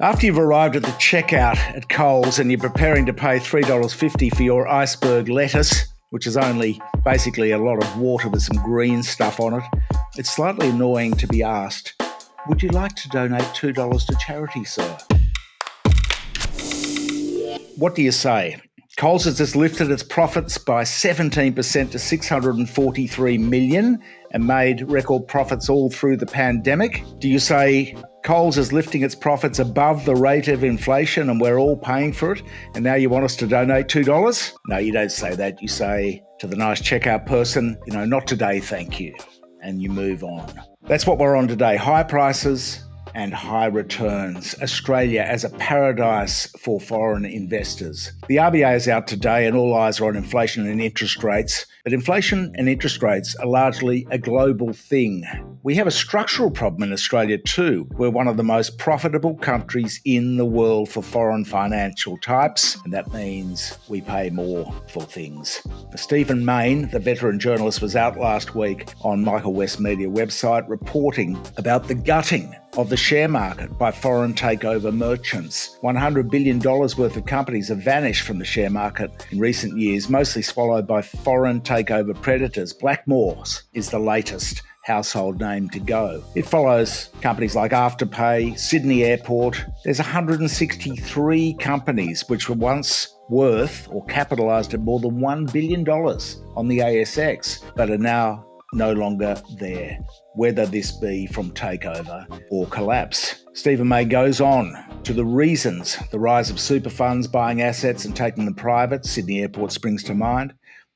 After you've arrived at the checkout at Coles and you're preparing to pay $3.50 for your iceberg lettuce, which is only basically a lot of water with some green stuff on it, it's slightly annoying to be asked, would you like to donate $2 to charity, sir? What do you say? Coles has just lifted its profits by 17% to $643 million and made record profits all through the pandemic. Do you say Coles is lifting its profits above the rate of inflation and we're all paying for it, and now you want us to donate $2? No, you don't say that. You say to the nice checkout person, not today, thank you, and you move on. That's what we're on today. High prices and high returns. Australia as a paradise for foreign investors. The RBA is out today and all eyes are on inflation and interest rates. But inflation and interest rates are largely a global thing. We have a structural problem in Australia too. We're one of the most profitable countries in the world for foreign financial types, and that means we pay more for things. Stephen Mayne, the veteran journalist, was out last week on Michael West Media website reporting about the gutting of the share market by foreign takeover merchants. $100 billion worth of companies have vanished from the share market in recent years, mostly swallowed by foreign takeover predators. Blackmores is the latest household name to go. It follows companies like Afterpay, Sydney Airport. There's 163 companies which were once worth or capitalised at more than $1 billion on the ASX, but are now no longer there, whether this be from takeover or collapse. Stephen May goes on to the reasons: the rise of super funds buying assets and taking them private. Sydney Airport springs to mind.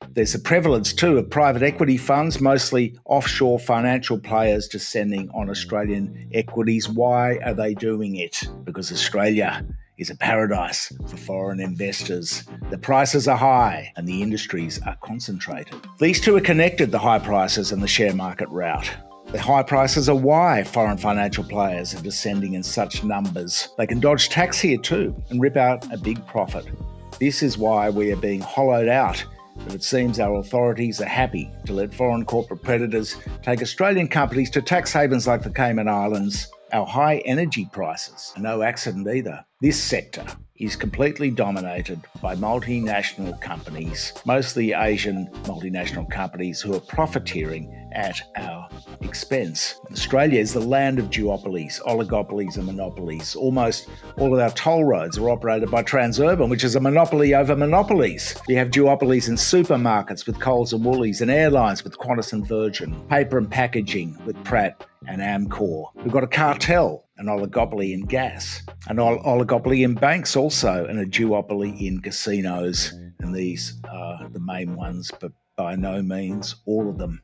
There's a prevalence too of private equity funds, mostly offshore financial players, descending on Australian equities. Why are they doing it? Because Australia is a paradise for foreign investors. The prices are high and the industries are concentrated. These two are connected, the high prices and the share market rout. The high prices are why foreign financial players are descending in such numbers. They can dodge tax here too and rip out a big profit. This is why we are being hollowed out. But it seems our authorities are happy to let foreign corporate predators take Australian companies to tax havens like the Cayman Islands. Our high energy prices are no accident either. This sector is completely dominated by multinational companies, mostly Asian multinational companies who are profiteering at our expense. Australia is the land of duopolies, oligopolies and monopolies. Almost all of our toll roads are operated by Transurban, which is a monopoly over monopolies. We have duopolies in supermarkets with Coles and Woolies, and airlines with Qantas and Virgin, paper and packaging with Pratt and Amcor. We've got a cartel, an oligopoly in gas, an oligopoly in banks also, and a duopoly in casinos. And these are the main ones, but by no means all of them.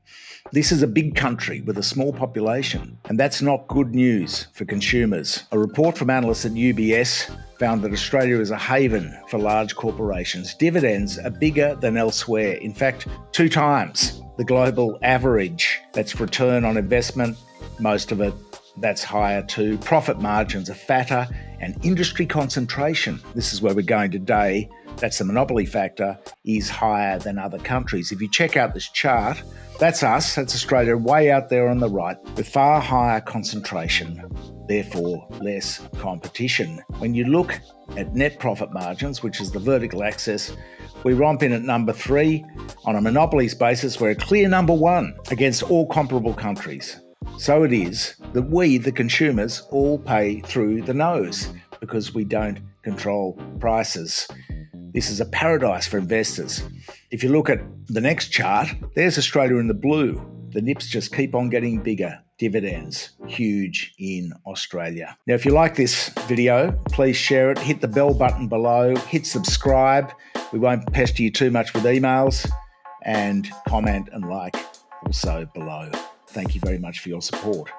This is a big country with a small population, and that's not good news for consumers. A report from analysts at UBS found that Australia is a haven for large corporations. Dividends are bigger than elsewhere. In fact, 2 times the global average. That's return on investment. Most of it, that's higher too. Profit margins are fatter, and industry concentration, this is where we're going today, that's the monopoly factor, is higher than other countries. If you check out this chart, that's us, that's Australia, way out there on the right, with far higher concentration, therefore less competition. When you look at net profit margins, which is the vertical axis, we romp in at number 3. On a monopolies basis, we're a clear number 1 against all comparable countries. So it is that we, the consumers, all pay through the nose because we don't control prices. This is a paradise for investors. If you look at the next chart, there's Australia in the blue. The nips just keep on getting bigger. Dividends, huge in Australia. Now, if you like this video, please share it. Hit the bell button below. Hit subscribe. We won't pester you too much with emails. And comment and like also below. Thank you very much for your support.